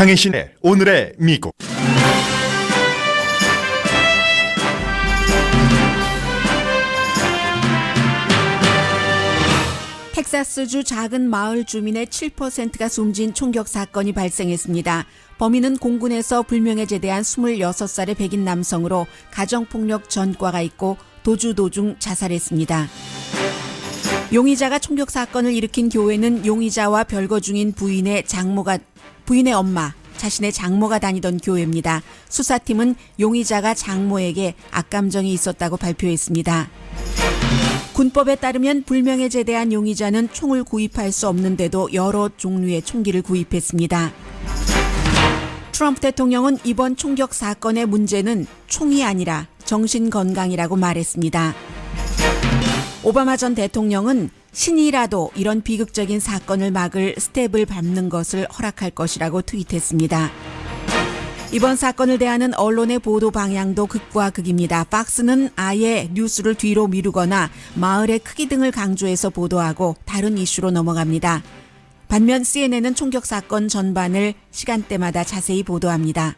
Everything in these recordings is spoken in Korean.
강혜신의 오늘의 미국. 텍사스주 작은 마을 주민의 7%가 숨진 총격 사건이 발생했습니다. 범인은 공군에서 불명예 제대한 26살의 백인 남성으로 가정폭력 전과가 있고 도주 도중 자살했습니다. 용의자가 총격 사건을 일으킨 교회는 용의자와 별거 중인 부인의 엄마, 자신의 장모가 다니던 교회입니다. 수사팀은 용의자가 장모에게 악감정이 있었다고 발표했습니다. 군법에 따르면 불명예 제대한 용의자는 총을 구입할 수 없는데도 여러 종류의 총기를 구입했습니다. 트럼프 대통령은 이번 총격 사건의 문제는 총이 아니라 정신건강이라고 말했습니다. 오바마 전 대통령은 신이라도 이런 비극적인 사건을 막을 스텝을 밟는 것을 허락할 것이라고 트윗했습니다. 이번 사건을 대하는 언론의 보도 방향도 극과 극입니다. 팍스는 아예 뉴스를 뒤로 미루거나 마을의 크기 등을 강조해서 보도하고 다른 이슈로 넘어갑니다. 반면 CNN은 총격 사건 전반을 시간대마다 자세히 보도합니다.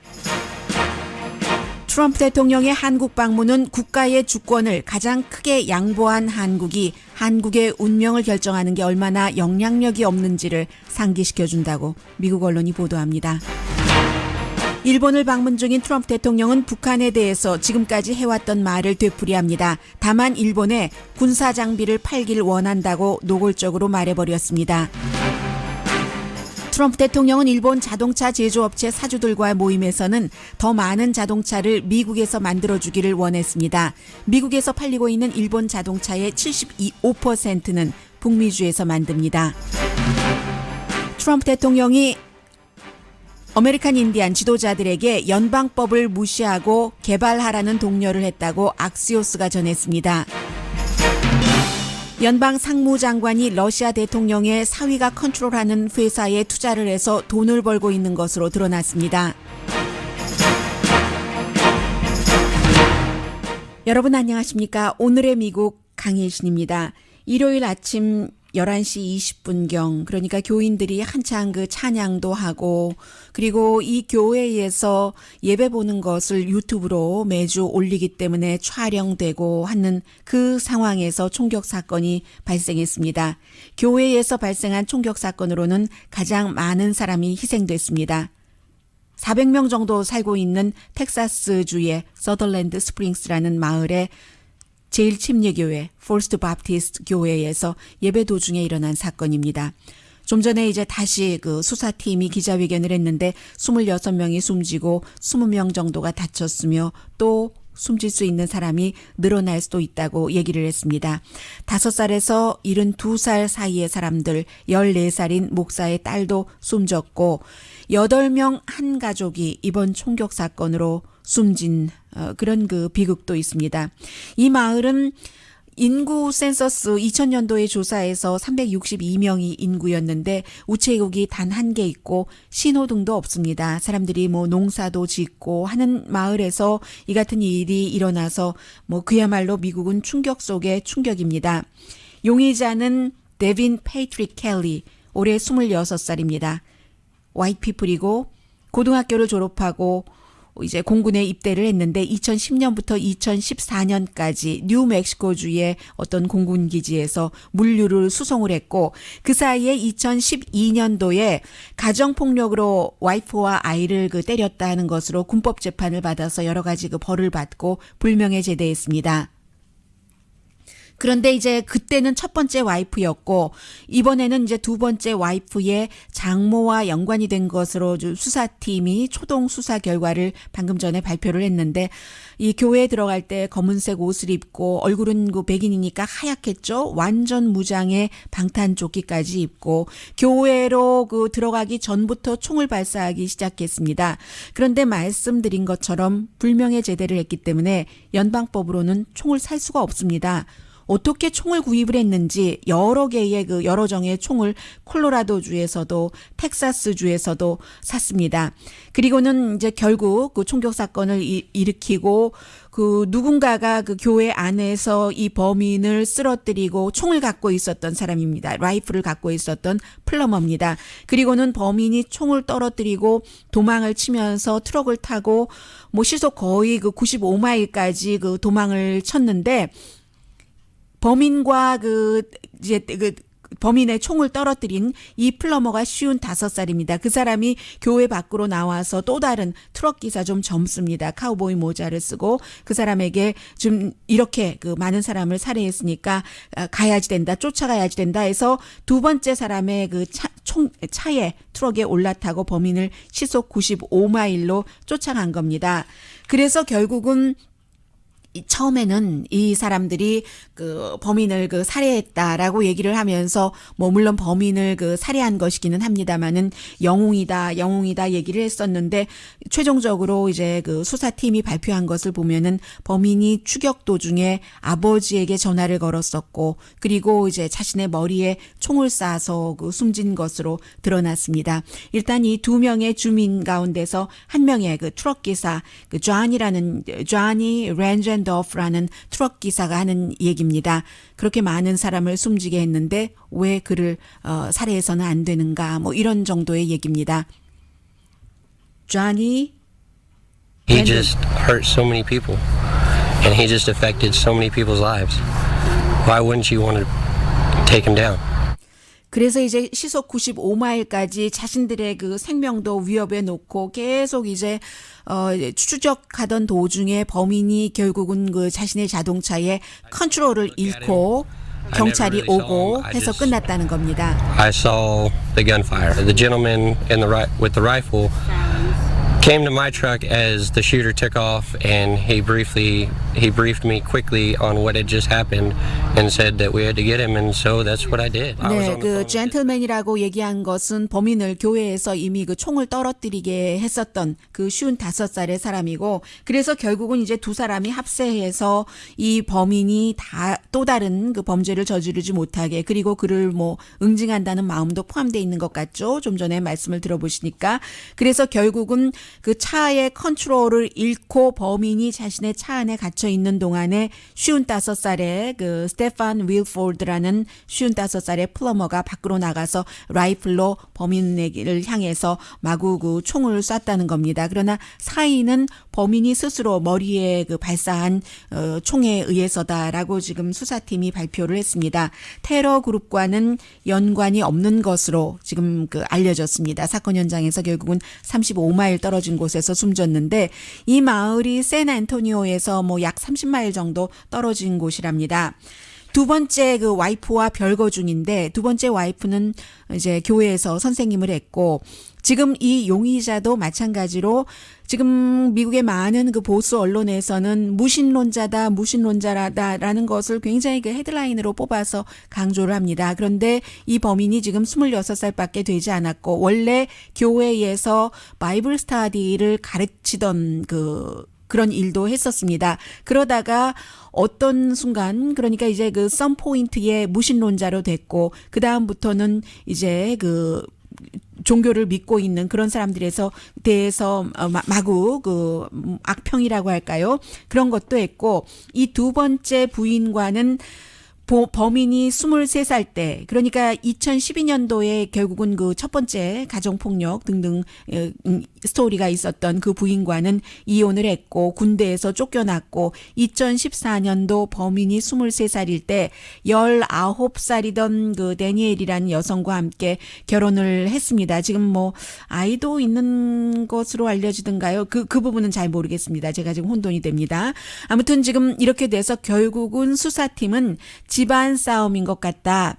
트럼프 대통령의 한국 방문은 국가의 주권을 가장 크게 양보한 한국이 한국의 운명을 결정하는 게 얼마나 영향력이 없는지를 상기시켜준다고 미국 언론이 보도합니다. 일본을 방문 중인 트럼프 대통령은 북한에 대해서 지금까지 해왔던 말을 되풀이합니다. 다만 일본에 군사 장비를 팔길 원한다고 노골적으로 말해버렸습니다. 트럼프 대통령은 일본 자동차 제조업체 사주들과의 모임에서는 더 많은 자동차를 미국에서 만들어주기를 원했습니다. 미국에서 팔리고 있는 일본 자동차의 75%는 북미주에서 만듭니다. 트럼프 대통령이 아메리칸 인디안 지도자들에게 연방법을 무시하고 개발하라는 독려를 했다고 악시오스가 전했습니다. 연방 상무장관이 러시아 대통령의 사위가 컨트롤하는 회사에 투자를 해서 돈을 벌고 있는 것으로 드러났습니다. 여러분 안녕하십니까? 오늘의 미국 강혜신입니다. 일요일 아침 11시 20분경 그러니까 교인들이 한창 그 찬양도 하고 그리고 이 교회에서 예배 보는 것을 유튜브로 매주 올리기 때문에 촬영되고 하는 그 상황에서 총격 사건이 발생했습니다. 교회에서 발생한 총격 사건으로는 가장 많은 사람이 희생됐습니다. 400명 정도 살고 있는 텍사스주의 서덜랜드 스프링스라는 마을에 제1침례교회 퍼스트 바프티스트 교회에서 예배 도중에 일어난 사건입니다. 좀 전에 이제 다시 그 수사팀이 기자회견을 했는데 26명이 숨지고 20명 정도가 다쳤으며 또 숨질 수 있는 사람이 늘어날 수도 있다고 얘기를 했습니다. 5살에서 72살 사이의 사람들, 14살인 목사의 딸도 숨졌고 8명 한 가족이 이번 총격 사건으로 숨진 그런 그 비극도 있습니다. 이 마을은 인구 센서스 2000년도의 조사에서 362명이 인구였는데 우체국이 단 한 개 있고 신호등도 없습니다. 사람들이 뭐 농사도 짓고 하는 마을에서 이 같은 일이 일어나서 뭐 그야말로 미국은 충격 속의 충격입니다. 용의자는 데빈 패트릭 켈리, 올해 26살입니다. 화이트피플이고 고등학교를 졸업하고 이제 공군에 입대를 했는데 2010년부터 2014년까지 뉴멕시코주의 어떤 공군 기지에서 물류를 수송을 했고 그 사이에 2012년도에 가정폭력으로 와이프와 아이를 때렸다 하는 것으로 군법 재판을 받아서 여러 가지 벌을 받고 불명예 제대했습니다. 그런데 이제 그때는 첫 번째 와이프였고 이번에는 이제 두 번째 와이프의 장모와 연관이 된 것으로 수사팀이 초동 수사 결과를 방금 전에 발표를 했는데 이 교회에 들어갈 때 검은색 옷을 입고 얼굴은 백인이니까 하얗겠죠. 완전 무장에 방탄조끼까지 입고 교회로 들어가기 전부터 총을 발사하기 시작했습니다. 그런데 말씀드린 것처럼 불명예 제대를 했기 때문에 연방법으로는 총을 살 수가 없습니다. 어떻게 총을 구입을 했는지 여러 개의 여러 정의 총을 콜로라도주에서도 텍사스주에서도 샀습니다. 그리고는 이제 결국 그 총격 사건을 일으키고 그 누군가가 그 교회 안에서 이 범인을 쓰러뜨리고 총을 갖고 있었던 사람입니다. 라이플을 갖고 있었던 플러머입니다. 그리고는 범인이 총을 떨어뜨리고 도망을 치면서 트럭을 타고 뭐 시속 거의 그 95마일까지 그 도망을 쳤는데 범인과 범인의 총을 떨어뜨린 이 플러머가 55살입니다. 그 사람이 교회 밖으로 나와서 또 다른 트럭 기사 좀 젊습니다. 카우보이 모자를 쓰고 그 사람에게 좀 이렇게 그 많은 사람을 살해했으니까 가야지 된다, 쫓아가야지 된다 해서 두 번째 사람의 그 차에 트럭에 올라타고 범인을 시속 95마일로 쫓아간 겁니다. 그래서 결국은 처음에는 이 사람들이 그 범인을 그 살해했다라고 얘기를 하면서 뭐 물론 범인을 그 살해한 것이기는 합니다만은 영웅이다 얘기를 했었는데 최종적으로 이제 그 수사팀이 발표한 것을 보면은 범인이 추격 도중에 아버지에게 전화를 걸었었고 그리고 이제 자신의 머리에 총을 쏴서 그 숨진 것으로 드러났습니다. 일단 이 두 명의 주민 가운데서 한 명의 그 트럭 기사 그 조니 랜젠더프라는 트럭 기사가 하는 얘기입니다. 그렇게 많은 사람을 숨지게 했는데 왜 그를 살해해서는 안 되는가 뭐 이런 정도의 얘기입니다. Johnny He just hurt so many people and he just affected so many people's lives. Why wouldn't you want to take him down? 그래서 이제 시속 95마일까지 자신들의 그 생명도 위협에 놓고 계속 이제 추적하던 도중에 범인이 결국은 그 자신의 자동차에 컨트롤을 잃고 경찰이 오고 해서 끝났다는 겁니다. I saw the gunfire. The gentleman with the rifle came to my truck as the shooter took off, and he briefed me quickly on what had just happened, and said that we had to get him, and so that's what I did. 네, 그 젠틀맨이라고 얘기한 것은 범인을 교회에서 이미 그 총을 떨어뜨리게 했었던 그 55살의 사람이고, 그래서 결국은 이제 두 사람이 합세해서 이 범인이 다 또 다른 그 범죄를 저지르지 못하게, 그리고 그를 뭐 응징한다는 마음도 포함되어 있는 것 같죠. 좀 전에 말씀을 들어보시니까. 그래서 결국은 그 차의 컨트롤을 잃고 범인이 자신의 차 안에 갇혀 있는 동안에 55살의 그 스테판 윌포드라는 55살의 플러머가 밖으로 나가서 라이플로 범인을 향해서 마구 그 총을 쐈다는 겁니다. 그러나 사인은 범인이 스스로 머리에 그 발사한 총에 의해서다라고 지금 수사팀이 발표를 했습니다. 테러 그룹과는 연관이 없는 것으로 지금 그 알려졌습니다. 사건 현장에서 결국은 35마일 떨어진 곳에서 숨졌는데 이 마을이 샌안토니오에서 뭐 약 30마일 정도 떨어진 곳이랍니다. 두 번째 그 와이프와 별거 중인데, 두 번째 와이프는 이제 교회에서 선생님을 했고, 지금 이 용의자도 마찬가지로 지금 미국의 많은 그 보수 언론에서는 무신론자라는 것을 굉장히 그 헤드라인으로 뽑아서 강조를 합니다. 그런데 이 범인이 지금 26살밖에 되지 않았고, 원래 교회에서 바이블 스터디를 가르치던 그런 일도 했었습니다. 그러다가 어떤 순간, 그러니까 이제 그 썸 포인트에 무신론자로 됐고, 그 다음부터는 이제 그 종교를 믿고 있는 그런 사람들에서 대해서 마구 그 악평이라고 할까요? 그런 것도 했고, 이 두 번째 부인과는 범인이 23살 때, 그러니까 2012년도에 결국은 그 첫 번째 가정폭력 등등 스토리가 있었던 그 부인과는 이혼을 했고 군대에서 쫓겨났고, 2014년도 범인이 23살일 때 19살이던 그 데니엘이라는 여성과 함께 결혼을 했습니다. 지금 뭐 아이도 있는 것으로 알려지던가요? 그 부분은 잘 모르겠습니다. 제가 지금 혼돈이 됩니다. 아무튼 지금 이렇게 돼서 결국은 수사팀은 집안 싸움인 것 같다가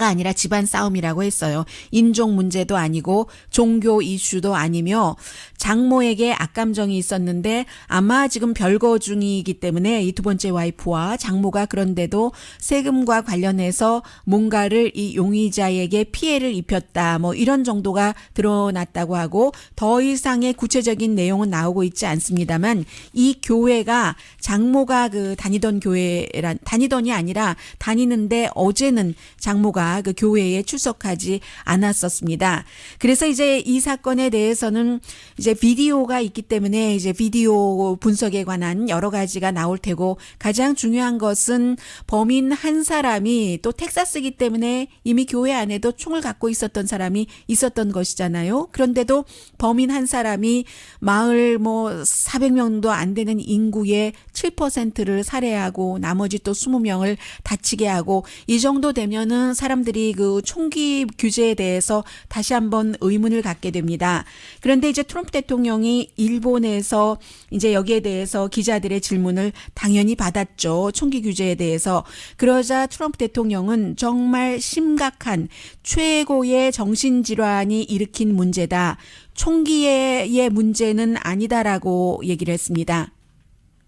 아니라 집안 싸움이라고 했어요. 인종 문제도 아니고 종교 이슈도 아니며 장모에게 악감정이 있었는데 아마 지금 별거 중이기 때문에 이 두 번째 와이프와 장모가 그런데도 세금과 관련해서 뭔가를 이 용의자에게 피해를 입혔다, 뭐 이런 정도가 드러났다고 하고, 더 이상의 구체적인 내용은 나오고 있지 않습니다만 이 교회가 장모가 그 다니던이 아니라 다니는데 어제는 장모가 그 교회에 출석하지 않았었습니다. 그래서 이제 이 사건에 대해서는 이제 비디오가 있기 때문에 이제 비디오 분석에 관한 여러 가지가 나올 테고 가장 중요한 것은 범인 한 사람이 또 텍사스이기 때문에 이미 교회 안에도 총을 갖고 있었던 사람이 있었던 것이잖아요. 그런데도 범인 한 사람이 마을 400명도 안 되는 인구의 7%를 살해하고 나머지 또 20명을 다치게 하고 이 정도 되면은 사람들이 그 총기 규제에 대해서 다시 한번 의문을 갖게 됩니다. 그런데 이제 트럼프 대통령이 일본에서 이제 여기에 대해서 기자들의 질문을 당연히 받았죠. 총기 규제에 대해서. 그러자 트럼프 대통령은 정말 심각한 최고의 정신질환이 일으킨 문제다. 총기의 문제는 아니다라고 얘기를 했습니다.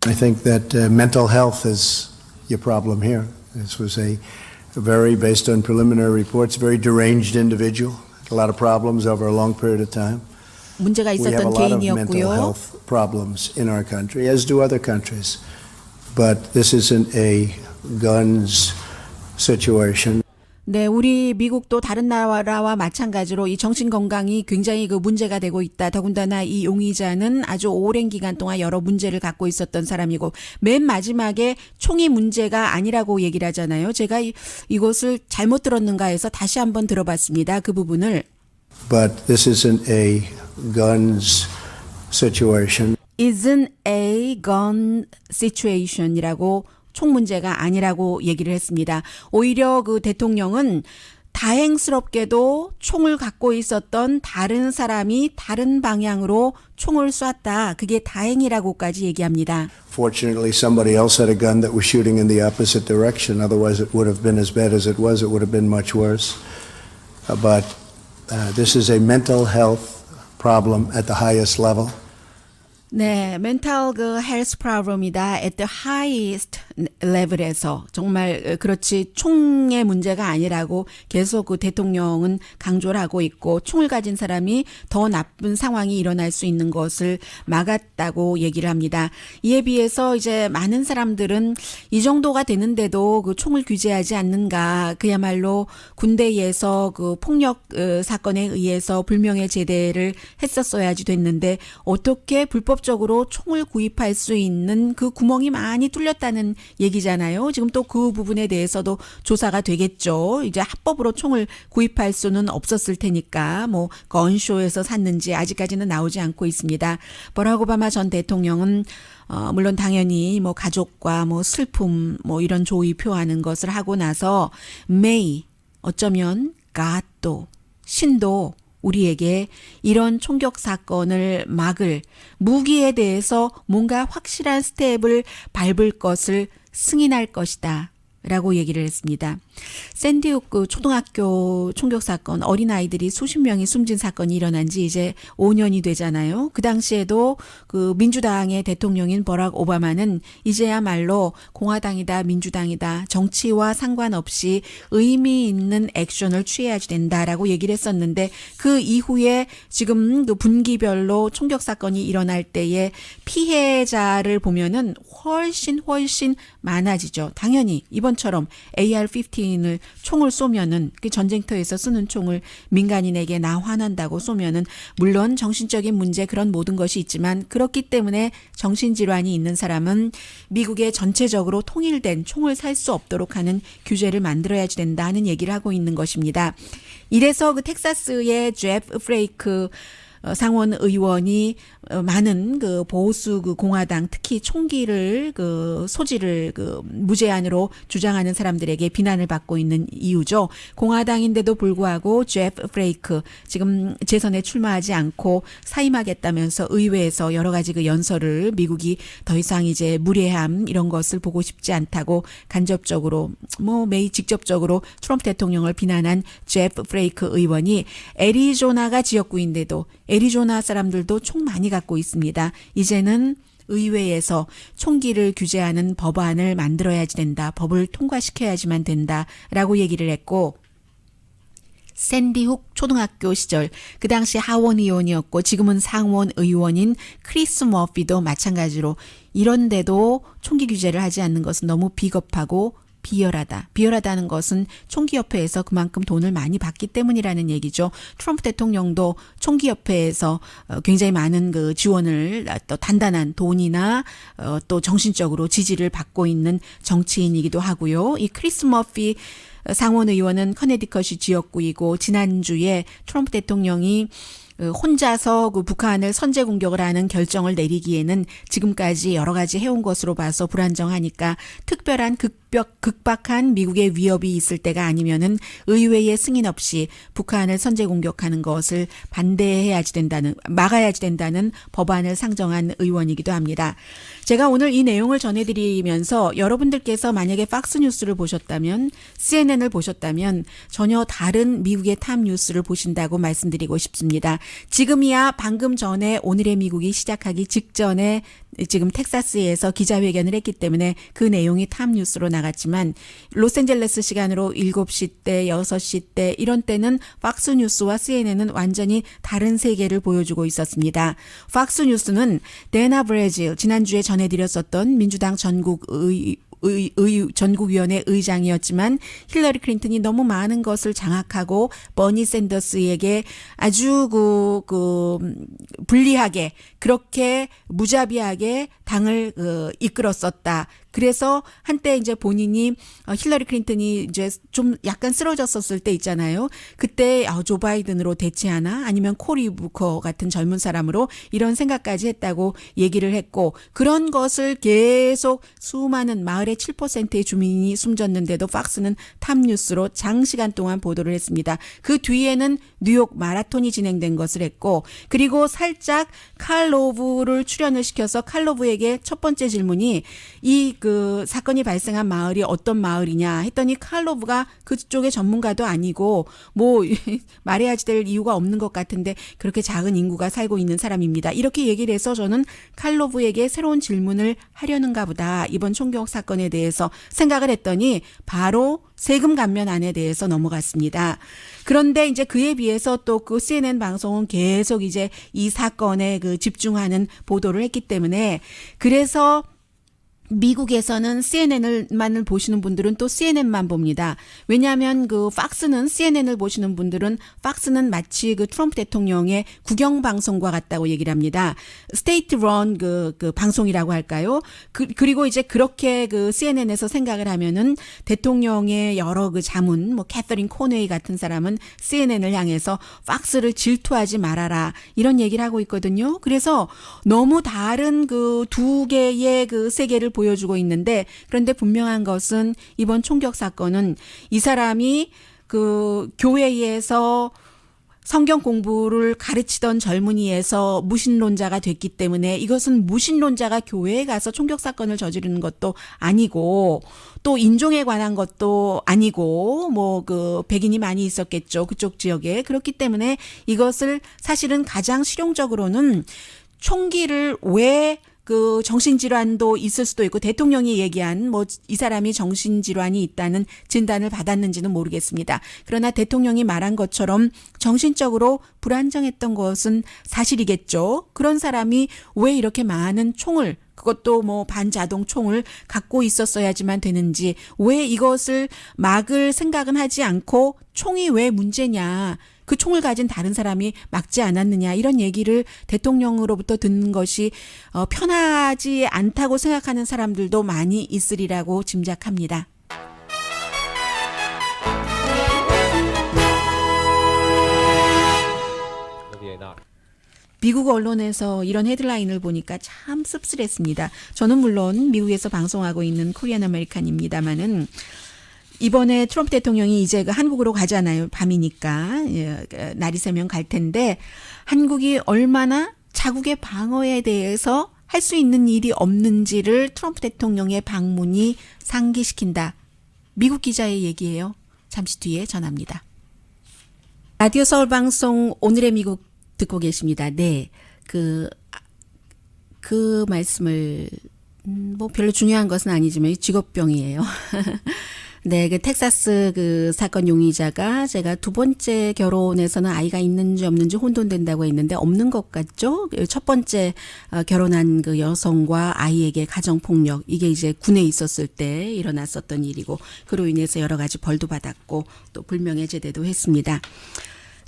I think that mental health is your problem here. This was a very, based on preliminary reports, very deranged individual. A lot of problems over a long period of time. 문제가 We have a 있었던 lot of mental 개인이었고요. health problems in our country, as do other countries. But this isn't a guns situation. 네, 우리 미국도 다른 나라와 마찬가지로 이 정신 건강이 굉장히 그 문제가 되고 있다. 더군다나 이 용의자는 아주 오랜 기간 동안 여러 문제를 갖고 있었던 사람이고 맨 마지막에 총이 문제가 아니라고 얘기를 하잖아요. 제가 이것을 잘못 들었는가 해서 다시 한번 들어봤습니다. 그 부분을. But this isn't a guns situation. Isn't a gun situation이라고 총 문제가 아니라고 얘기를 했습니다. 오히려 그 대통령은 다행스럽게도 총을 갖고 있었던 다른 사람이 다른 방향으로 총을 쐈다. 그게 다행이라고까지 얘기합니다. Fortunately, somebody else had a gun that was shooting in the opposite direction. Otherwise, it would have been as bad as it was. It would have been much worse. But this is a mental health problem at the highest level. 네, mental 그 health problem이다 at the highest level에서 정말 그렇지 총의 문제가 아니라고 계속 그 대통령은 강조를 하고 있고 총을 가진 사람이 더 나쁜 상황이 일어날 수 있는 것을 막았다고 얘기를 합니다. 이에 비해서 이제 많은 사람들은 이 정도가 되는데도 그 총을 규제하지 않는가 그야말로 군대에서 그 폭력 사건에 의해서 불명예 제대를 했었어야지 됐는데 어떻게 불법적으로 총을 구입할 수 있는 그 구멍이 많이 뚫렸다는 얘기잖아요. 지금 또 그 부분에 대해서도 조사가 되겠죠. 이제 합법으로 총을 구입할 수는 없었을 테니까 뭐 건쇼에서 샀는지 아직까지는 나오지 않고 있습니다. 버락 오바마 전 대통령은 물론 당연히 뭐 가족과 뭐 슬픔 뭐 이런 조의 표하는 것을 하고 나서 may 어쩌면 God도 신도 우리에게 이런 총격 사건을 막을 무기에 대해서 뭔가 확실한 스텝을 밟을 것을 승인할 것이다 라고 얘기를 했습니다. 샌디후크 초등학교 총격 사건 어린아이들이 수십 명이 숨진 사건이 일어난 지 이제 5년이 되잖아요. 그 당시에도 그 민주당의 대통령인 버락 오바마는 이제야말로 공화당이다 민주당이다 정치와 상관없이 의미 있는 액션을 취해야 된다라고 얘기를 했었는데 그 이후에 지금 그 분기별로 총격 사건이 일어날 때에 피해자를 보면은 훨씬 많아지죠. 당연히 이번처럼 AR-15을 총을 쏘면은 그 전쟁터에서 쓰는 총을 민간인에게 나 화난다고 쏘면은 물론 정신적인 문제 그런 모든 것이 있지만 그렇기 때문에 정신질환이 있는 사람은 미국에 전체적으로 통일된 총을 살 수 없도록 하는 규제를 만들어야지 된다는 얘기를 하고 있는 것입니다. 이래서 그 텍사스의 제프 프레이크 상원 의원이 많은 그 보수 그 공화당 특히 총기를 그 소지를 그 무제한으로 주장하는 사람들에게 비난을 받고 있는 이유죠. 공화당인데도 불구하고 제프 프레이크 지금 재선에 출마하지 않고 사임하겠다면서 의회에서 여러 가지 그 연설을 미국이 더 이상 이제 무례함 이런 것을 보고 싶지 않다고 간접적으로 뭐 매일 직접적으로 트럼프 대통령을 비난한 제프 프레이크 의원이 애리조나가 지역구인데도 애리조나 사람들도 총 많이 갖고 있습니다. 이제는 의회에서 총기를 규제하는 법안을 만들어야지 된다. 법을 통과시켜야지만 된다라고 얘기를 했고 샌디훅 초등학교 시절 그 당시 하원 의원이었고 지금은 상원 의원인 크리스 머피도 마찬가지로 이런데도 총기 규제를 하지 않는 것은 너무 비겁하고 비열하다. 비열하다는 것은 총기협회에서 그만큼 돈을 많이 받기 때문이라는 얘기죠. 트럼프 대통령도 총기협회에서 굉장히 많은 그 지원을 또 단단한 돈이나 또 정신적으로 지지를 받고 있는 정치인이기도 하고요. 이 크리스 머피 상원 의원은 커네디컷이 지역구이고 지난주에 트럼프 대통령이 혼자서 그 북한을 선제 공격을 하는 결정을 내리기에는 지금까지 여러 가지 해온 것으로 봐서 불안정하니까 특별한 극박한 미국의 위협이 있을 때가 아니면은 의회의 승인 없이 북한을 선제 공격하는 것을 막아야지 된다는 법안을 상정한 의원이기도 합니다. 제가 오늘 이 내용을 전해드리면서 여러분들께서 만약에 팍스뉴스를 보셨다면 CNN을 보셨다면 전혀 다른 미국의 탑 뉴스를 보신다고 말씀드리고 싶습니다. 지금이야 방금 전에 오늘의 미국이 시작하기 직전에 지금 텍사스에서 기자회견을 했기 때문에 그 내용이 탑 뉴스로 나갔지만 로스앤젤레스 시간으로 7시 때, 6시 때 이런 때는 팍스뉴스와 CNN은 완전히 다른 세계를 보여주고 있었습니다. 팍스뉴스는 데나 브레질 지난주에 전해드렸었던 민주당 전국위원회 의장이었지만 힐러리 클린턴이 너무 많은 것을 장악하고 버니 샌더스에게 아주 불리하게 그렇게 무자비하게 당을 이끌었었다. 그래서 한때 이제 본인이 힐러리 클린턴이 이제 좀 약간 쓰러졌었을 때 있잖아요. 그때 조 바이든으로 대체하나 아니면 코리 부커 같은 젊은 사람으로 이런 생각까지 했다고 얘기를 했고 그런 것을 계속 수많은 마을의 7%의 주민이 숨졌는데도 팍스는 탑뉴스로 장시간 동안 보도를 했습니다. 그 뒤에는 뉴욕 마라톤이 진행된 것을 했고 그리고 살짝 칼 로브를 출연을 시켜서 칼 로브에게 첫 번째 질문이 그 사건이 발생한 마을이 어떤 마을이냐 했더니 칼 로브가 그쪽의 전문가도 아니고 뭐 말해야지 될 이유가 없는 것 같은데 그렇게 작은 인구가 살고 있는 사람입니다. 이렇게 얘기를 해서 저는 칼 로브에게 새로운 질문을 하려는가 보다 이번 총격 사건에 대해서 생각을 했더니 바로 세금 감면안에 대해서 넘어갔습니다. 그런데 이제 그에 비해서 또 그 CNN 방송은 계속 이제 이 사건에 그 집중하는 보도를 했기 때문에 그래서 미국에서는 CNN을만 보시는 분들은 또 CNN만 봅니다. 왜냐하면 그 팍스는 CNN을 보시는 분들은 팍스는 마치 그 트럼프 대통령의 국영 방송과 같다고 얘기를 합니다. 스테이트 런 그 방송이라고 할까요? 그리고 이제 그렇게 그 CNN에서 생각을 하면은 대통령의 여러 그 자문, 뭐 캐서린 코네이 같은 사람은 CNN을 향해서 팍스를 질투하지 말아라 이런 얘기를 하고 있거든요. 그래서 너무 다른 그 두 개의 그 세계를 보여주고 있는데 그런데 분명한 것은 이번 총격 사건은 이 사람이 그 교회에서 성경 공부를 가르치던 젊은이에서 무신론자가 됐기 때문에 이것은 무신론자가 교회에 가서 총격 사건을 저지르는 것도 아니고 또 인종에 관한 것도 아니고 뭐 그 백인이 많이 있었겠죠. 그쪽 지역에. 그렇기 때문에 이것을 사실은 가장 실용적으로는 총기를 왜 그 정신질환도 있을 수도 있고 대통령이 얘기한 뭐 이 사람이 정신질환이 있다는 진단을 받았는지는 모르겠습니다. 그러나 대통령이 말한 것처럼 정신적으로 불안정했던 것은 사실이겠죠. 그런 사람이 왜 이렇게 많은 총을 그것도 뭐 반자동 총을 갖고 있었어야지만 되는지 왜 이것을 막을 생각은 하지 않고 총이 왜 문제냐. 그 총을 가진 다른 사람이 막지 않았느냐 이런 얘기를 대통령으로부터 듣는 것이 편하지 않다고 생각하는 사람들도 많이 있으리라고 짐작합니다. 미국 언론에서 이런 헤드라인을 보니까 참 씁쓸했습니다. 저는 물론 미국에서 방송하고 있는 코리안 아메리칸입니다만은 이번에 트럼프 대통령이 이제 그 한국으로 가잖아요. 밤이니까 날이 새면 갈 텐데 한국이 얼마나 자국의 방어에 대해서 할 수 있는 일이 없는지를 트럼프 대통령의 방문이 상기시킨다. 미국 기자의 얘기예요. 잠시 뒤에 전합니다. 라디오 서울 방송 오늘의 미국 듣고 계십니다. 네, 그 말씀을 뭐 별로 중요한 것은 아니지만 직업병이에요. 네, 그 텍사스 그 사건 용의자가 제가 두 번째 결혼에서는 아이가 있는지 없는지 혼돈된다고 했는데 없는 것 같죠? 첫 번째 결혼한 그 여성과 아이에게 가정폭력, 이게 이제 군에 있었을 때 일어났었던 일이고 그로 인해서 여러 가지 벌도 받았고 또 불명예 제대도 했습니다.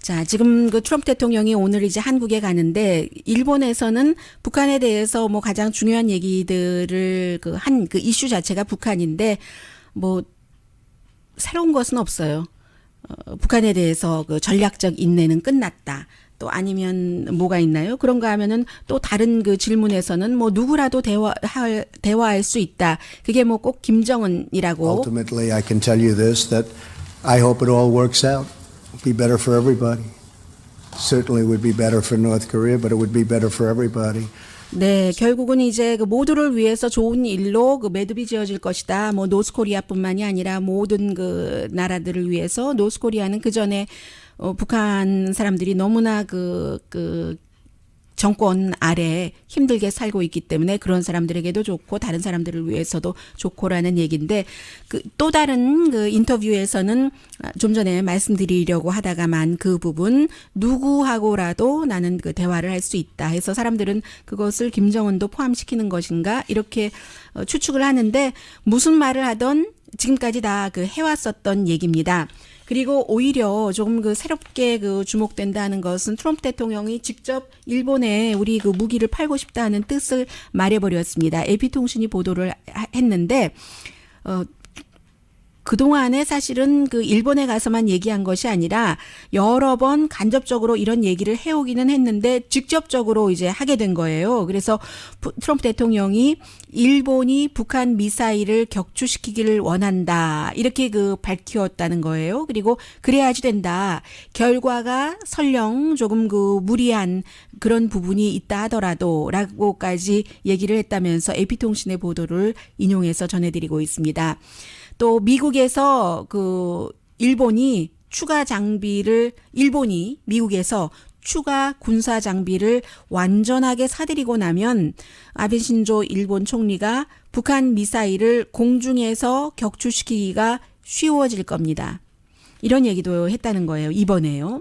자, 지금 그 트럼프 대통령이 오늘 이제 한국에 가는데 일본에서는 북한에 대해서 뭐 가장 중요한 얘기들을 그 이슈 자체가 북한인데 뭐 새로운 것은 없어요. 북한에 대해서 그 전략적 인내는 끝났다. 또 아니면 뭐가 있나요? 그런가 하면은 또 다른 그 질문에서는 뭐 누구라도 대화할 수 있다. 그게 뭐 꼭 김정은이라고. Ultimately, I can tell you this, that I hope it all works out. Be better for everybody. Certainly would be better for North Korea, but it would be better for everybody. 네, 결국은 이제 그 모두를 위해서 좋은 일로 그 매듭이 지어질 것이다. 뭐 노스코리아뿐만이 아니라 모든 그 나라들을 위해서 노스코리아는 그 전에 북한 사람들이 너무나 그 정권 아래 힘들게 살고 있기 때문에 그런 사람들에게도 좋고 다른 사람들을 위해서도 좋고라는 얘기인데 그 또 다른 그 인터뷰에서는 좀 전에 말씀드리려고 하다가만 그 부분 누구하고라도 나는 그 대화를 할 수 있다 해서 사람들은 그것을 김정은도 포함시키는 것인가 이렇게 추측을 하는데 무슨 말을 하던 지금까지 다 그 해왔었던 얘기입니다. 그리고 오히려 조금 그 새롭게 그 주목된다는 것은 트럼프 대통령이 직접 일본에 우리 그 무기를 팔고 싶다는 뜻을 말해버렸습니다. AP통신이 보도를 했는데, 그동안에 사실은 그 일본에 가서만 얘기한 것이 아니라 여러 번 간접적으로 이런 얘기를 해오기는 했는데 직접적으로 이제 하게 된 거예요. 그래서 트럼프 대통령이 일본이 북한 미사일을 격추시키기를 원한다. 이렇게 그 밝혔다는 거예요. 그리고 그래야지 된다. 결과가 설령 조금 그 무리한 그런 부분이 있다 하더라도 라고까지 얘기를 했다면서 AP통신의 보도를 인용해서 전해드리고 있습니다. 또 미국에서 그 일본이 미국에서 추가 군사 장비를 완전하게 사들이고 나면 아베 신조 일본 총리가 북한 미사일을 공중에서 격추시키기가 쉬워질 겁니다. 이런 얘기도 했다는 거예요. 이번에요.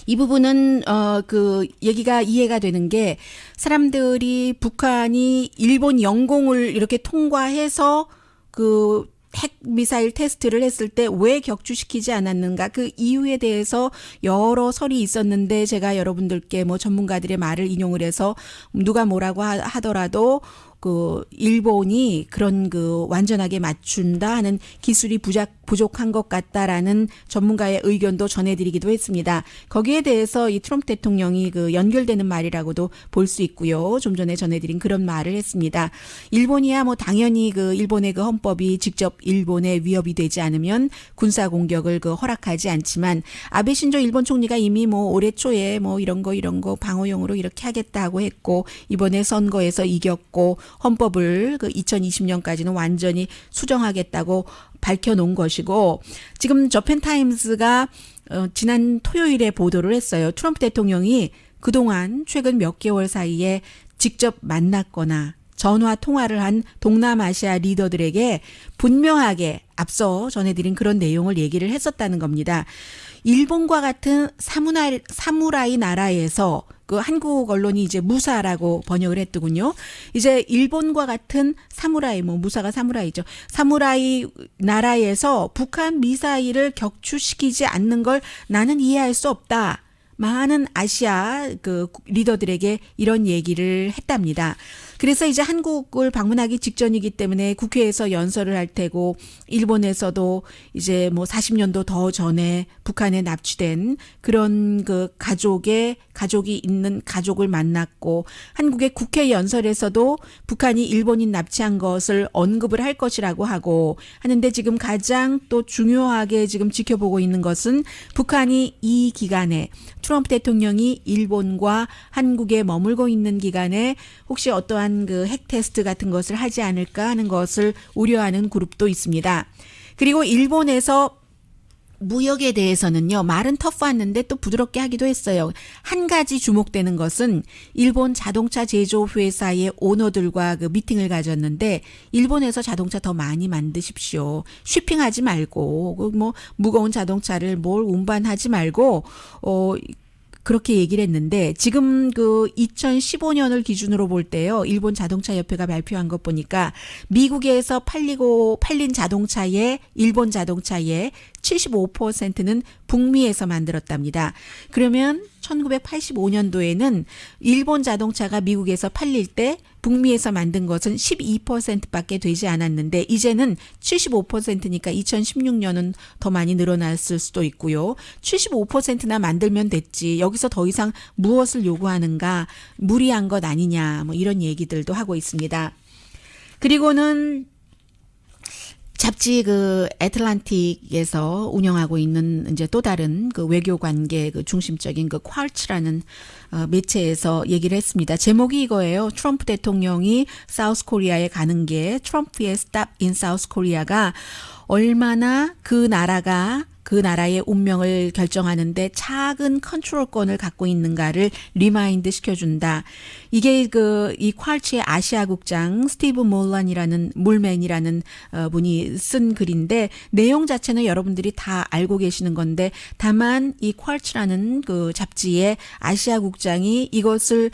이 부분은 그 얘기가 이해가 되는 게 사람들이 북한이 일본 영공을 이렇게 통과해서 그 핵 미사일 테스트를 했을 때 왜 격추시키지 않았는가 그 이유에 대해서 여러 설이 있었는데 제가 여러분들께 뭐 전문가들의 말을 인용을 해서 누가 뭐라고 하더라도 그 일본이 그런 그 완전하게 맞춘다 하는 기술이 부족한 것 같다라는 전문가의 의견도 전해드리기도 했습니다. 거기에 대해서 이 트럼프 대통령이 그 연결되는 말이라고도 볼 수 있고요. 좀 전에 전해드린 그런 말을 했습니다. 일본이야 뭐 당연히 그 일본의 그 헌법이 직접 일본에 위협이 되지 않으면 군사 공격을 그 허락하지 않지만 아베 신조 일본 총리가 이미 뭐 올해 초에 뭐 이런 거 방어용으로 이렇게 하겠다고 했고 이번에 선거에서 이겼고 헌법을 그 2020년까지는 완전히 수정하겠다고 밝혀놓은 것이고 지금 저펜타임스가 지난 토요일에 보도를 했어요. 트럼프 대통령이 그동안 최근 몇 개월 사이에 직접 만났거나 전화 통화를 한 동남아시아 리더들에게 분명하게 앞서 전해드린 그런 내용을 얘기를 했었다는 겁니다. 일본과 같은 사무라이 나라에서 그 한국 언론이 이제 무사라고 번역을 했더군요. 이제 일본과 같은 사무라이, 뭐 무사가 사무라이죠. 사무라이 나라에서 북한 미사일을 격추시키지 않는 걸 나는 이해할 수 없다. 많은 아시아 그 리더들에게 이런 얘기를 했답니다. 그래서 이제 한국을 방문하기 직전이기 때문에 국회에서 연설을 할 테고 일본에서도 이제 뭐 40년도 더 전에 북한에 납치된 그런 그 가족이 있는 가족을 만났고 한국의 국회 연설에서도 북한이 일본인 납치한 것을 언급을 할 것이라고 하고 하는데 지금 가장 또 중요하게 지금 지켜보고 있는 것은 북한이 이 기간에 트럼프 대통령이 일본과 한국에 머물고 있는 기간에 혹시 어떠한 그 핵 테스트 같은 것을 하지 않을까 하는 것을 우려하는 그룹도 있습니다. 그리고 일본에서 무역에 대해서는요, 말은 터프했는데 또 부드럽게 하기도 했어요. 한 가지 주목되는 것은 일본 자동차 제조 회사의 오너들과 그 미팅을 가졌는데, 일본에서 자동차 더 많이 만드십시오. 쉬핑하지 말고, 뭐 무거운 자동차를 뭘 운반하지 말고, 그렇게 얘기를 했는데, 지금 그 2015년을 기준으로 볼 때요, 일본 자동차 협회가 발표한 것 보니까 미국에서 팔린 자동차의, 일본 자동차의 75%는 북미에서 만들었답니다. 그러면 1985년도에는 일본 자동차가 미국에서 팔릴 때 북미에서 만든 것은 12%밖에 되지 않았는데, 이제는 75%니까 2016년은 더 많이 늘어났을 수도 있고요. 75%나 만들면 됐지, 여기서 더 이상 무엇을 요구하는가, 무리한 것 아니냐, 뭐 이런 얘기들도 하고 있습니다. 그리고는 잡지 그 애틀란틱에서 운영하고 있는 이제 또 다른 그 외교 관계 그 중심적인 그 퀄츠라는 매체에서 얘기를 했습니다. 제목이 이거예요. 트럼프 대통령이 사우스 코리아에 가는 게, 트럼프의 Stop in South Korea가 얼마나 그 나라의 운명을 결정하는데 작은 컨트롤권을 갖고 있는가를 리마인드 시켜준다. 이게 이 퀄츠의 아시아국장 스티브 몰맨이라는 분이 쓴 글인데, 내용 자체는 여러분들이 다 알고 계시는 건데, 다만 이 퀄츠라는 그 잡지의 아시아국장이 이것을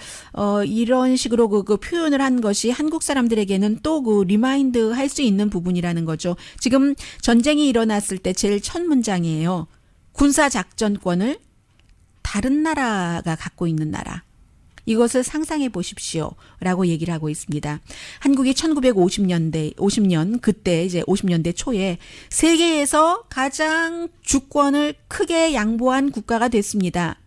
이런 식으로 그 표현을 한 것이 한국 사람들에게는 또 그 리마인드 할 수 있는 부분이라는 거죠. 지금 전쟁이 일어났을 때 제일 첫 문장이에요. 군사작전권을 다른 나라가 갖고 있는 나라. 이것을 상상해 보십시오. 라고 얘기를 하고 있습니다. 한국이 50년, 그때 이제 50년대 초에 세계에서 가장 주권을 크게 양보한 국가가 됐습니다.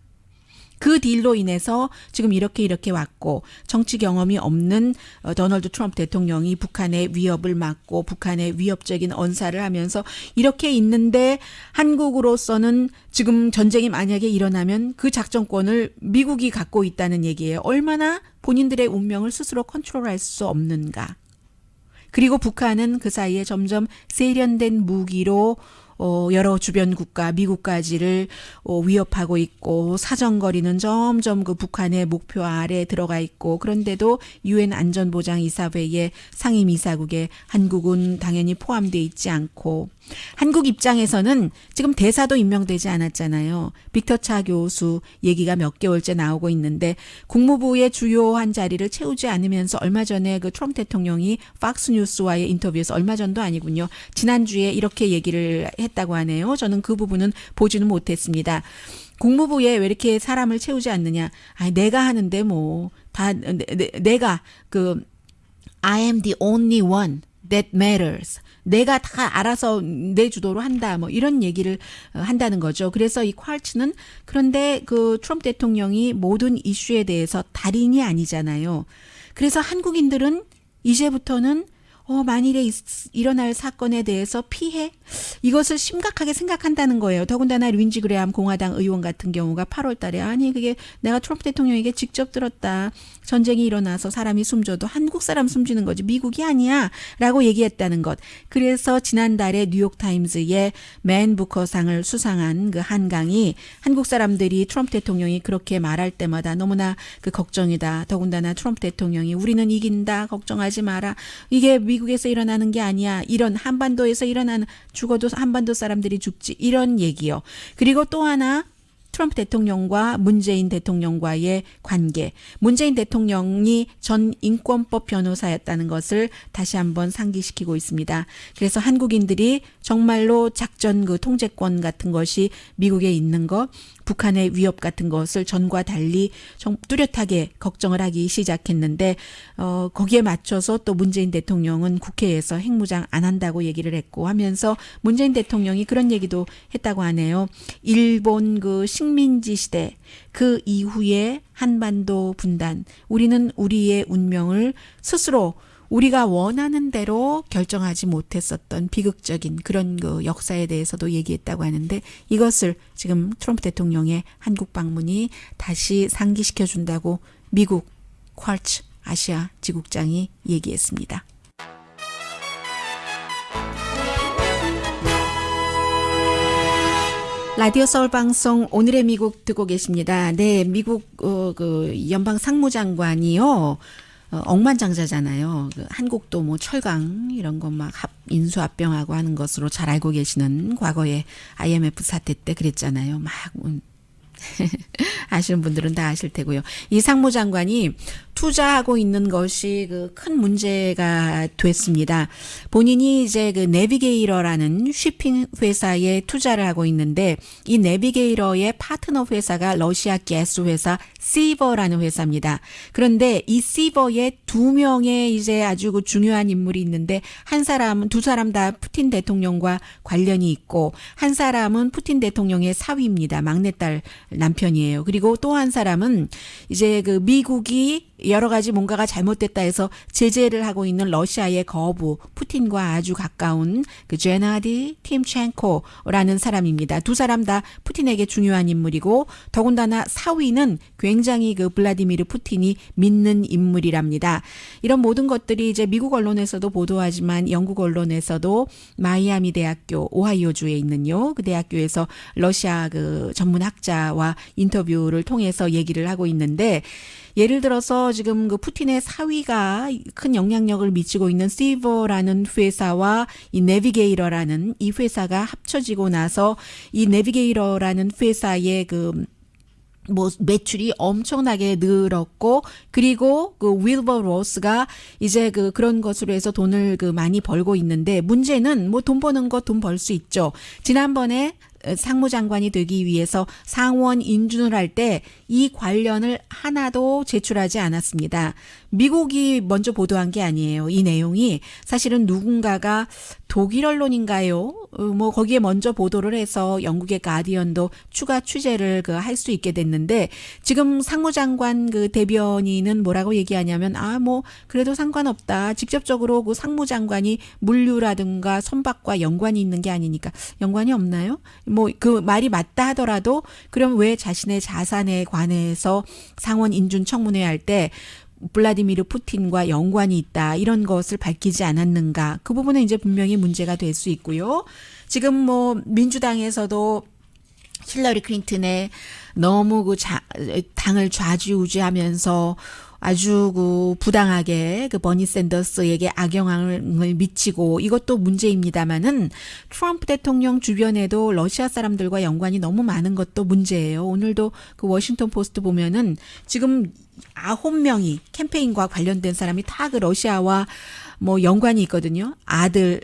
그 딜로 인해서 지금 이렇게 왔고, 정치 경험이 없는 도널드 트럼프 대통령이 북한의 위협을 막고 북한의 위협적인 언사를 하면서 이렇게 있는데, 한국으로서는 지금 전쟁이 만약에 일어나면 그 작전권을 미국이 갖고 있다는 얘기예요. 얼마나 본인들의 운명을 스스로 컨트롤할 수 없는가. 그리고 북한은 그 사이에 점점 세련된 무기로 여러 주변 국가, 미국까지를 위협하고 있고, 사정거리는 점점 그 북한의 목표 아래에 들어가 있고, 그런데도 유엔 안전보장이사회의 상임이사국에 한국은 당연히 포함되어 있지 않고, 한국 입장에서는 지금 대사도 임명되지 않았잖아요. 빅터 차 교수 얘기가 몇 개월째 나오고 있는데, 국무부의 주요한 자리를 채우지 않으면서 얼마 전에 그 트럼프 대통령이 팍스뉴스와의 인터뷰에서, 얼마 전도 아니군요, 지난주에 이렇게 얘기를 했다고 하네요. 저는 그 부분은 보지는 못했습니다. 국무부에 왜 이렇게 사람을 채우지 않느냐. 내가 하는데 뭐 다 내가 I am the only one that matters. 내가 다 알아서 내 주도로 한다. 뭐 이런 얘기를 한다는 거죠. 그래서 이 퀄츠는, 그런데 그 트럼프 대통령이 모든 이슈에 대해서 달인이 아니잖아요. 그래서 한국인들은 이제부터는 만일에 일어날 사건에 대해서 피해, 이것을 심각하게 생각한다는 거예요. 더군다나 린지 그레함 공화당 의원 같은 경우가 8월 달에, 아니 그게 내가 트럼프 대통령에게 직접 들었다. 전쟁이 일어나서 사람이 숨져도 한국 사람 숨지는 거지 미국이 아니야 라고 얘기했다는 것. 그래서 지난달에 뉴욕타임즈의 맨 부커상을 수상한 그 한강이, 한국 사람들이 트럼프 대통령이 그렇게 말할 때마다 너무나 그 걱정이다. 더군다나 트럼프 대통령이 우리는 이긴다. 걱정하지 마라. 이게 미국에서 일어나는 게 아니야. 이런 한반도에서 일어나는, 죽어도 한반도 사람들이 죽지. 이런 얘기요. 그리고 또 하나, 트럼프 대통령과 문재인 대통령과의 관계. 문재인 대통령이 전 인권법 변호사였다는 것을 다시 한번 상기시키고 있습니다. 그래서 한국인들이 정말로 작전 그 통제권 같은 것이 미국에 있는 것, 북한의 위협 같은 것을 전과 달리 좀 뚜렷하게 걱정을 하기 시작했는데, 거기에 맞춰서 또 문재인 대통령은 국회에서 핵무장 안 한다고 얘기를 했고 하면서, 문재인 대통령이 그런 얘기도 했다고 하네요. 일본 그 식민지 시대, 그 이후에 한반도 분단, 우리는 우리의 운명을 스스로 우리가 원하는 대로 결정하지 못했었던 비극적인 그런 그 역사에 대해서도 얘기했다고 하는데, 이것을 지금 트럼프 대통령의 한국 방문이 다시 상기시켜준다고 미국 퀄츠 아시아 지국장이 얘기했습니다. 라디오 서울 방송 오늘의 미국 듣고 계십니다. 네, 미국 그 연방 상무장관이요. 억만장자잖아요. 그 한국도 뭐 철강 이런 거 막 인수합병하고 하는 것으로 잘 알고 계시는 과거에 IMF 사태 때 그랬잖아요. 막 아시는 분들은 다 아실 테고요. 이 상무장관이 투자하고 있는 것이 그 큰 문제가 됐습니다. 본인이 이제 그 내비게이러라는 쉬핑 회사에 투자를 하고 있는데 이 내비게이러의 파트너 회사가 러시아 가스 회사 시버라는 회사입니다. 그런데 이 시버에 두 명의 이제 아주 그 중요한 인물이 있는데 두 사람 다 푸틴 대통령과 관련이 있고 한 사람은 푸틴 대통령의 사위입니다. 막내딸 남편이에요. 그리고 또 한 사람은 이제 그 미국이 여러 가지 뭔가가 잘못됐다 해서 제재를 하고 있는 러시아의 거부, 푸틴과 아주 가까운 그 제나디 팀첸코라는 사람입니다. 두 사람 다 푸틴에게 중요한 인물이고 더군다나 사위는 굉장히 그 블라디미르 푸틴이 믿는 인물이랍니다. 이런 모든 것들이 이제 미국 언론에서도 보도하지만 영국 언론에서도 마이애미 대학교 오하이오주에 있는요. 그 대학교에서 러시아 그 전문 학자와 인터뷰를 통해서 얘기를 하고 있는데 예를 들어서 지금 그 푸틴의 사위가 큰 영향력을 미치고 있는 시버라는 회사와 이 내비게이러라는 이 회사가 합쳐지고 나서 이 내비게이러라는 회사의 그 뭐 매출이 엄청나게 늘었고 그리고 그 윌버 로스가 이제 그 그런 것으로 해서 돈을 그 많이 벌고 있는데 문제는 뭐 돈 버는 거 돈 벌 수 있죠. 지난번에 상무장관이 되기 위해서 상원 인준을 할 때 이 관련을 하나도 제출하지 않았습니다. 미국이 먼저 보도한 게 아니에요. 이 내용이 사실은 누군가가 독일 언론인가요? 뭐 거기에 먼저 보도를 해서 영국의 가디언도 추가 취재를 그 할 수 있게 됐는데 지금 상무장관 그 대변인은 뭐라고 얘기하냐면 뭐 그래도 상관없다. 직접적으로 그 상무장관이 물류라든가 선박과 연관이 있는 게 아니니까 연관이 없나요? 뭐 그 말이 맞다 하더라도 그럼 왜 자신의 자산에 관해서 상원 인준 청문회 할 때 블라디미르 푸틴과 연관이 있다 이런 것을 밝히지 않았는가 그 부분은 이제 분명히 문제가 될 수 있고요. 지금 뭐 민주당에서도 힐러리 클린턴의 너무 그 당을 좌지우지하면서 아주 그 부당하게 그 버니 샌더스에게 악영향을 미치고 이것도 문제입니다만은 트럼프 대통령 주변에도 러시아 사람들과 연관이 너무 많은 것도 문제예요. 오늘도 그 워싱턴 포스트 보면은 지금 9명이 캠페인과 관련된 사람이 다 그 러시아와 뭐 연관이 있거든요. 아들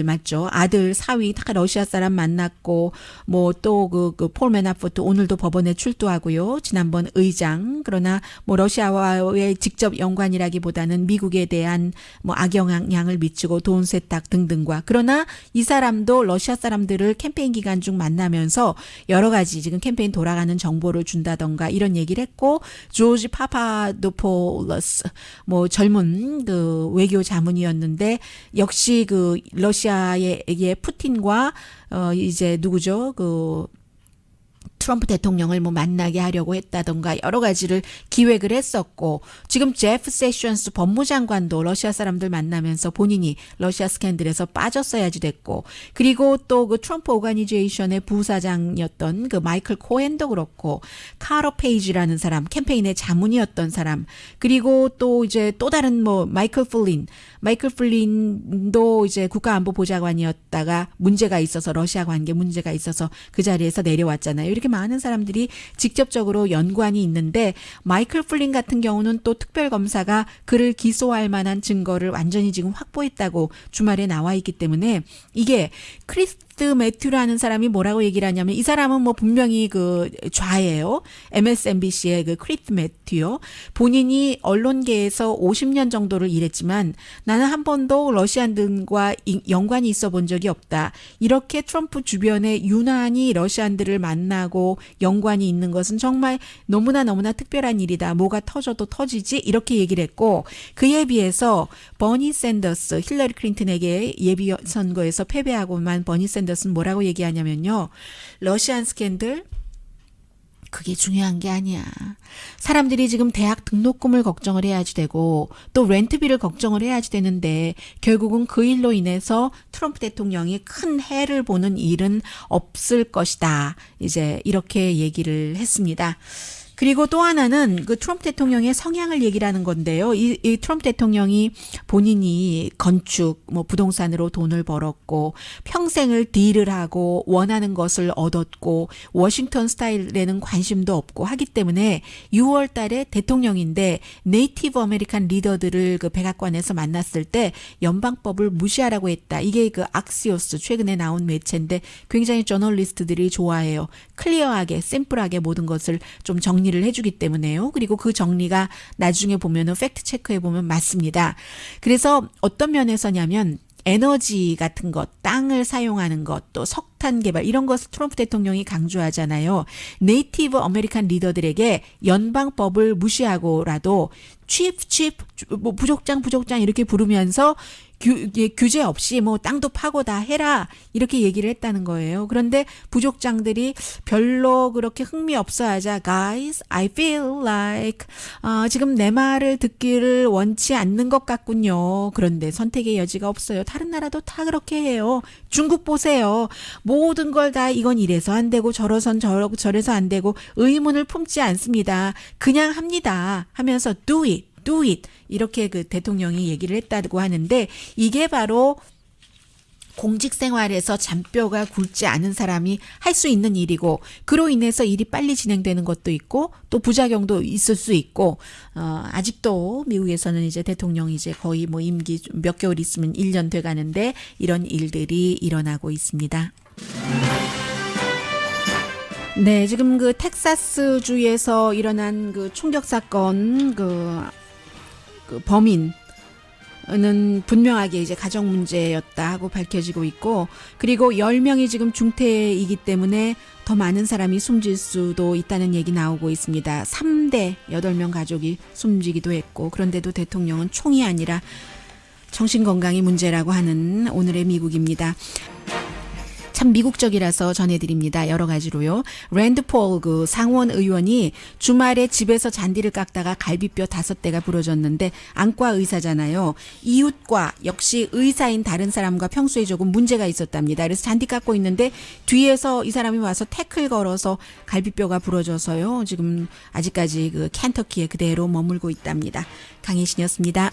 맞죠. 아들 사위 다 러시아 사람 만났고 뭐 또 그 폴 매나포트 오늘도 법원에 출두하고요. 지난번 의장 그러나 뭐 러시아와의 직접 연관이라기보다는 미국에 대한 뭐 악영향을 미치고 돈 세탁 등등과 그러나 이 사람도 러시아 사람들을 캠페인 기간 중 만나면서 여러 가지 지금 캠페인 돌아가는 정보를 준다던가 이런 얘기를 했고 조지 파파도폴러스 뭐 젊은 그 외교 자문이었는데 역시 그 러시아의 푸틴과 이제 누구죠? 그 트럼프 대통령을 뭐 만나게 하려고 했다던가 여러 가지를 기획을 했었고 지금 제프 세션스 법무장관도 러시아 사람들 만나면서 본인이 러시아 스캔들에서 빠졌어야지 됐고 그리고 또 그 트럼프 오가니제이션의 부사장이었던 그 마이클 코헨도 그렇고 카러 페이지라는 사람 캠페인의 자문이었던 사람 그리고 또 이제 또 다른 뭐 마이클 플린도 이제 국가안보보좌관이었다가 문제가 있어서 러시아 관계 문제가 있어서 그 자리에서 내려왔잖아요. 이렇게 많은 사람들이 직접적으로 연관이 있는데 마이클 플린 같은 경우는 또 특별검사가 그를 기소할 만한 증거를 완전히 지금 확보했다고 주말에 나와 있기 때문에 이게 크리스 매튜라는 사람이 뭐라고 얘기를 하냐면 이 사람은 뭐 분명히 그 좌예요. MSNBC의 그 크리스 매튜요. 본인이 언론계에서 50년 정도를 일했지만 나는 한 번도 러시안들과 연관이 있어 본 적이 없다. 이렇게 트럼프 주변에 유난히 러시안들을 만나고 연관이 있는 것은 정말 너무나 특별한 일이다. 뭐가 터져도 터지지 이렇게 얘기를 했고 그에 비해서 버니 샌더스 힐러리 클린턴에게 예비 선거에서 패배하고만 버니 샌더스는 뭐라고 얘기하냐면요. 러시안 스캔들 그게 중요한 게 아니야. 사람들이 지금 대학 등록금을 걱정을 해야지 되고 또 렌트비를 걱정을 해야지 되는데 결국은 그 일로 인해서 트럼프 대통령이 큰 해를 보는 일은 없을 것이다. 이제 이렇게 얘기를 했습니다. 그리고 또 하나는 그 트럼프 대통령의 성향을 얘기를 하는 건데요. 이 트럼프 대통령이 본인이 건축, 뭐 부동산으로 돈을 벌었고 평생을 딜을 하고 원하는 것을 얻었고 워싱턴 스타일에는 관심도 없고 하기 때문에 6월 달에 대통령인데 네이티브 아메리칸 리더들을 그 백악관에서 만났을 때 연방법을 무시하라고 했다. 이게 그 악시오스 최근에 나온 매체인데 굉장히 저널리스트들이 좋아해요. 클리어하게, 심플하게 모든 것을 좀 정리를 해주기 때문에요. 그리고 그 정리가 나중에 보면은 팩트 체크해 보면 맞습니다. 그래서 어떤 면에서냐면 에너지 같은 것, 땅을 사용하는 것, 또 석탄 개발 이런 것을 트럼프 대통령이 강조하잖아요. 네이티브 아메리칸 리더들에게 연방법을 무시하고라도 뭐 부족장 이렇게 부르면서 규제 없이 뭐 땅도 파고 다 해라 이렇게 얘기를 했다는 거예요. 그런데 부족장들이 별로 그렇게 흥미 없어 하자 Guys, I feel like 지금 내 말을 듣기를 원치 않는 것 같군요. 그런데 선택의 여지가 없어요. 다른 나라도 다 그렇게 해요. 중국 보세요. 모든 걸 다 이건 이래서 안 되고 저래서 안 되고 의문을 품지 않습니다. 그냥 합니다 하면서 do it 이렇게 그 대통령이 얘기를 했다고 하는데 이게 바로 공직 생활에서 잔뼈가 굵지 않은 사람이 할 수 있는 일이고 그로 인해서 일이 빨리 진행되는 것도 있고 또 부작용도 있을 수 있고 아직도 미국에서는 이제 대통령이 이제 거의 뭐 임기 몇 개월 있으면 1년 돼 가는데 이런 일들이 일어나고 있습니다. 네, 지금 그 텍사스 주에서 일어난 그 총격 사건 그 범인은 분명하게 이제 가정 문제였다 하고 밝혀지고 있고 그리고 10명이 지금 중태이기 때문에 더 많은 사람이 숨질 수도 있다는 얘기 나오고 있습니다. 3대 8명 가족이 숨지기도 했고 그런데도 대통령은 총이 아니라 정신건강이 문제라고 하는 오늘의 미국입니다. 참 미국적이라서 전해드립니다. 여러 가지로요. 랜드 폴 그 상원 의원이 주말에 집에서 잔디를 깎다가 갈비뼈 5대가 부러졌는데 안과 의사잖아요. 이웃과 역시 의사인 다른 사람과 평소에 조금 문제가 있었답니다. 그래서 잔디 깎고 있는데 뒤에서 이 사람이 와서 태클 걸어서 갈비뼈가 부러져서요. 지금 아직까지 그 켄터키에 그대로 머물고 있답니다. 강혜신이었습니다.